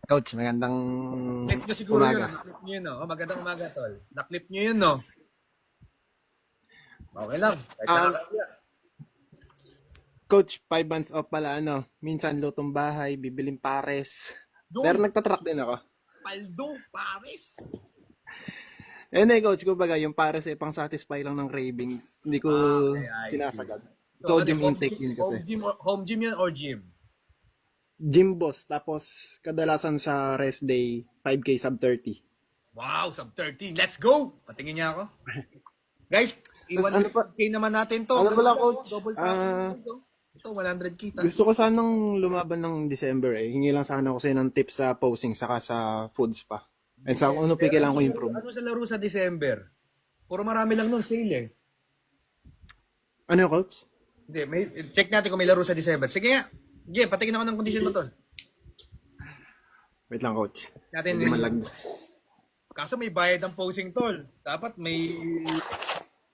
Coach, magandang Clip nyo siguro yun. umaga. Naklip nyo yun, no? Oh, magandang umaga, tol. Naklip nyo yun, no? Okay lang. Kahit Um, nakakaya. Coach, 5 months off pala, ano. Minsan lutong bahay, bibiling pares. Pero Yun, nagtatrack din ako. Paldo, Paris. Coach, kumbaga, yung pares ay pang satisfy lang ng cravings. Hindi ko Okay, I see. sinasagad. So, ano, Sodium intake yun kasi. home gym yun or gym? Gym boss, tapos kadalasan sa rest day, 5K sub 30. Wow, sub 30. Let's go! Patingin niya ako. Guys, Tapos ano pa, 100K naman natin to. ano pala, Ganda, coach? double package. Ito, 100K. Gusto ko sanang lumaban ng December eh. Hingi lang sana ako sa'yo ng tips sa posing saka sa foods pa. And sa kung ano pa kailangan ko improve. Ano sa laro sa December? Puro marami lang nun sale eh. Ano yung coach? Hindi, check natin kung may laro sa December. Sige nga. Sige, patingin ako ng condition mo, tol. Wait lang, coach. Natin Hindi malag. Kaso may bayad ang posing, tol. Dapat may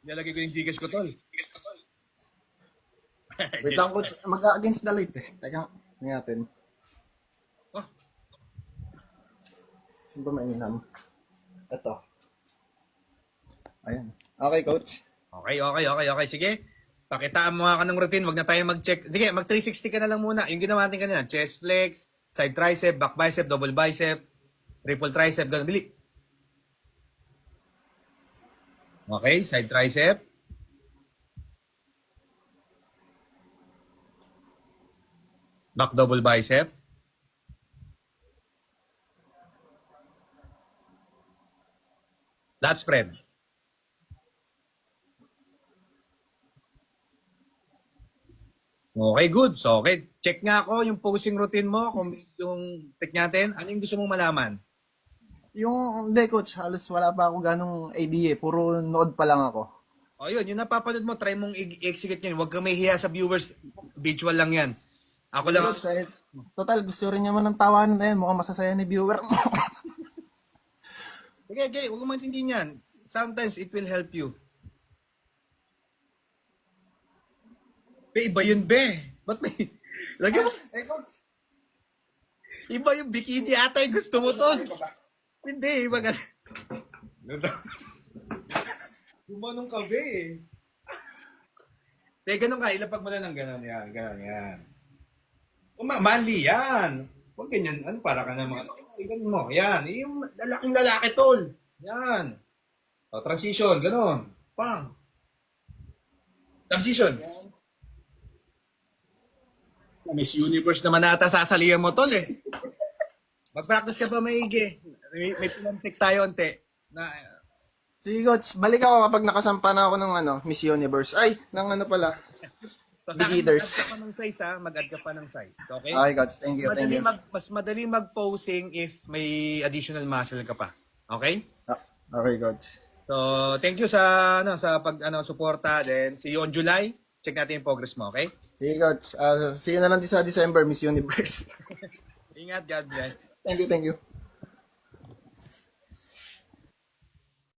nilagay ko yung Gcash ko, tol. Wait lang, coach. Mag-against the light eh. Teka, tingnan natin. Oh, Saan ba mainam? Ito. Ayan. Okay, coach. okay. Sige. Pakitaan mo nga ka ng routine. Wag na tayo mag-check. Sige, mag-360 ka na lang muna. Yung ginawa natin kanina. Chest flex, side tricep, back bicep, double bicep, triple tricep. Ganun. Bili. Okay, side tricep. Back double bicep. Lat spread. Okay, good. So, okay. Check nga ako yung posing routine mo, kung yung check natin. Ano yung gusto mong malaman? Yung, hindi, coach. Halos wala pa ako ganong idea. Puro nood pa lang ako. O yun, yung napapanood mo, try mong i-execute yan. Huwag kang mahihiya sa viewers. Visual lang yan. Ako lang. Coach, total, gusto rin naman ng tawanan na yan. Mukhang masasaya ni viewer mo. Okay, huwag mo maintindihan yan. Sometimes it will help you. Be, iba yun, be. Ba't may... Lagyan mo. Coach. Iba yung bikini ata yung gusto mo to. Hindi, iba ka. Gumanong ka, be. Ganun ka. Ilapag mo lang ng ganun. Yan. Manly yan. Huwag ganyan. Ano, para ka naman. Ganun mo. Yan. Yung lalaking lalaki, tol. Yan. O, transition. Ganun. Pang. Transition. Miss Universe naman ata sasalihan mo, tol, eh. Mag-practice ka pa maigi. May pinantik tayo, onte. Na, Sige, coach. Balik ako kapag nakasampa na ako ng Miss Universe. Ay, ng pala. so, Beginners. mag-add ka pa ng size, ha? Mag-add ka pa ng size. Okay? Okay, coach. Thank you. Mas madali mag-posing if may additional muscle ka pa. Okay? Okay, coach. So, thank you sa sa suporta. Then, see you on July. Check natin yung progress mo, okay? Sige, coach. See you na lang din sa December, Miss Universe. Ingat, God bless. Thank you.